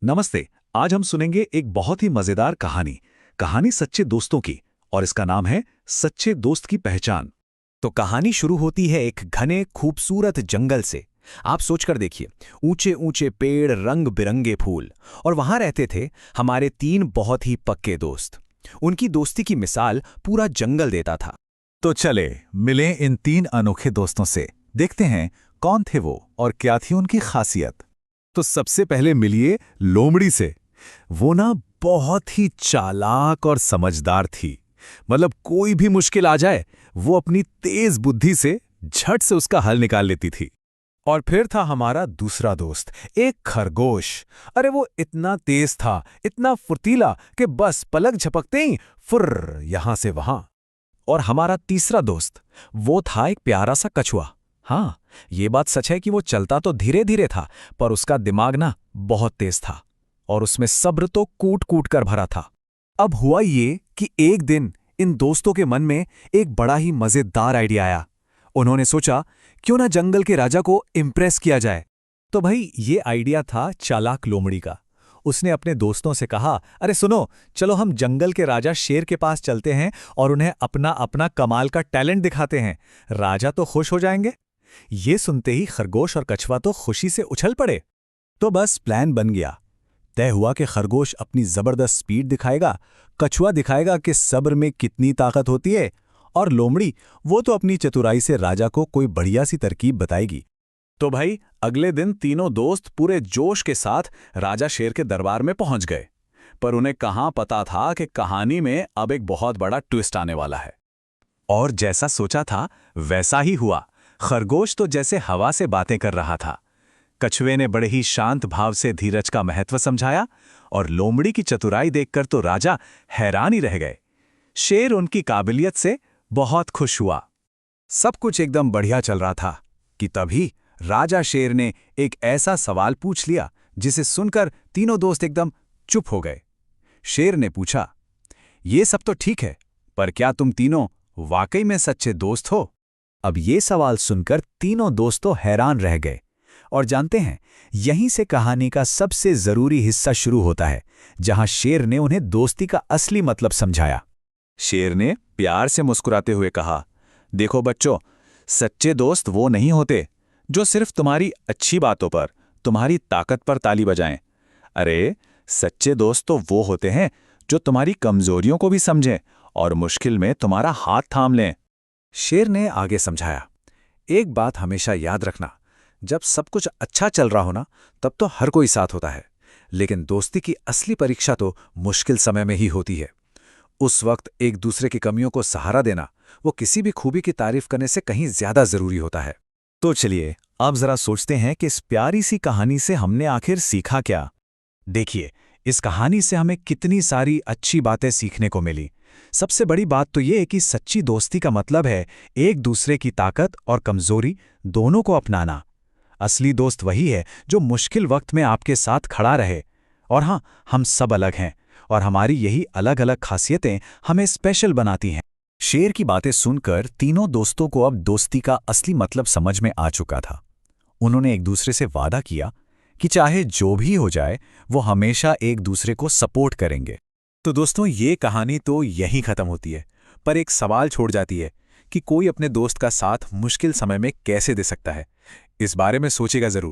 नमस्ते। आज हम सुनेंगे एक बहुत ही मजेदार कहानी कहानी सच्चे दोस्तों की। और इसका नाम है सच्चे दोस्त की पहचान। तो कहानी शुरू होती है एक घने खूबसूरत जंगल से। आप सोचकर देखिए, ऊंचे ऊंचे पेड़, रंग बिरंगे फूल, और वहां रहते थे हमारे तीन बहुत ही पक्के दोस्त। उनकी दोस्ती की मिसाल पूरा जंगल देता था। तो चले मिलें इन तीन अनोखे दोस्तों से, देखते हैं कौन थे वो और क्या थी उनकी खासियत। तो सबसे पहले मिलिए लोमड़ी से। वो ना बहुत ही चालाक और समझदार थी। मतलब कोई भी मुश्किल आ जाए, वो अपनी तेज बुद्धि से झट से उसका हल निकाल लेती थी। और फिर था हमारा दूसरा दोस्त, एक खरगोश। अरे वो इतना तेज था, इतना फुर्तीला कि बस पलक झपकते ही फुर्र यहां से वहां। और हमारा तीसरा दोस्त, वो था एक प्यारा सा कछुआ। हाँ, ये बात सच है कि वो चलता तो धीरे धीरे था, पर उसका दिमाग ना बहुत तेज था और उसमें सब्र तो कूट कूट कर भरा था। अब हुआ ये कि एक दिन इन दोस्तों के मन में एक बड़ा ही मजेदार आइडिया आया। उन्होंने सोचा, क्यों ना जंगल के राजा को इम्प्रेस किया जाए। तो भाई, ये आइडिया था चालाक लोमड़ी का। उसने अपने दोस्तों से कहा, अरे सुनो, चलो हम जंगल के राजा शेर के पास चलते हैं और उन्हें अपना अपना कमाल का टैलेंट दिखाते हैं। राजा तो खुश हो जाएंगे। ये सुनते ही खरगोश और कछुआ तो खुशी से उछल पड़े। तो बस प्लान बन गया। तय हुआ कि खरगोश अपनी जबरदस्त स्पीड दिखाएगा, कछुआ दिखाएगा कि सब्र में कितनी ताकत होती है, और लोमड़ी वो तो अपनी चतुराई से राजा को कोई बढ़िया सी तरकीब बताएगी। तो भाई, अगले दिन तीनों दोस्त पूरे जोश के साथ राजा शेर के दरबार में पहुंच गए। पर उन्हें कहां पता था कि कहानी में अब एक बहुत बड़ा ट्विस्ट आने वाला है। और जैसा सोचा था वैसा ही हुआ। खरगोश तो जैसे हवा से बातें कर रहा था, कछुए ने बड़े ही शांत भाव से धीरज का महत्व समझाया, और लोमड़ी की चतुराई देखकर तो राजा हैरान ही रह गए। शेर उनकी काबिलियत से बहुत खुश हुआ। सब कुछ एकदम बढ़िया चल रहा था कि तभी राजा शेर ने एक ऐसा सवाल पूछ लिया जिसे सुनकर तीनों दोस्त एकदम चुप हो गए। शेर ने पूछा, ये सब तो ठीक है, पर क्या तुम तीनों वाकई में सच्चे दोस्त हो? अब ये सवाल सुनकर तीनों दोस्तों हैरान रह गए। और जानते हैं, यहीं से कहानी का सबसे जरूरी हिस्सा शुरू होता है, जहां शेर ने उन्हें दोस्ती का असली मतलब समझाया। शेर ने प्यार से मुस्कुराते हुए कहा, देखो बच्चों, सच्चे दोस्त वो नहीं होते जो सिर्फ तुम्हारी अच्छी बातों पर, तुम्हारी ताकत पर ताली बजाएं। अरे, सच्चे दोस्त तो वो होते हैं जो तुम्हारी कमजोरियों को भी समझें और मुश्किल में तुम्हारा हाथ थाम लें। शेर ने आगे समझाया, एक बात हमेशा याद रखना, जब सब कुछ अच्छा चल रहा हो ना, तब तो हर कोई साथ होता है, लेकिन दोस्ती की असली परीक्षा तो मुश्किल समय में ही होती है। उस वक्त एक दूसरे की कमियों को सहारा देना, वो किसी भी खूबी की तारीफ करने से कहीं ज्यादा जरूरी होता है। तो चलिए, अब जरा सोचते हैं कि इस प्यारी सी कहानी से हमने आखिर सीखा क्या। देखिए, इस कहानी से हमें कितनी सारी अच्छी बातें सीखने को मिली। सबसे बड़ी बात तो ये है कि सच्ची दोस्ती का मतलब है एक दूसरे की ताकत और कमजोरी दोनों को अपनाना। असली दोस्त वही है जो मुश्किल वक्त में आपके साथ खड़ा रहे। और हाँ, हम सब अलग हैं, और हमारी यही अलग अलग खासियतें हमें स्पेशल बनाती हैं। शेर की बातें सुनकर तीनों दोस्तों को अब दोस्ती का असली मतलब समझ में आ चुका था। उन्होंने एक दूसरे से वादा किया कि चाहे जो भी हो जाए, वो हमेशा एक दूसरे को सपोर्ट करेंगे। तो दोस्तों, ये कहानी तो यहीं खत्म होती है, पर एक सवाल छोड़ जाती है कि कोई अपने दोस्त का साथ मुश्किल समय में कैसे दे सकता है। इस बारे में सोचेगा जरूर।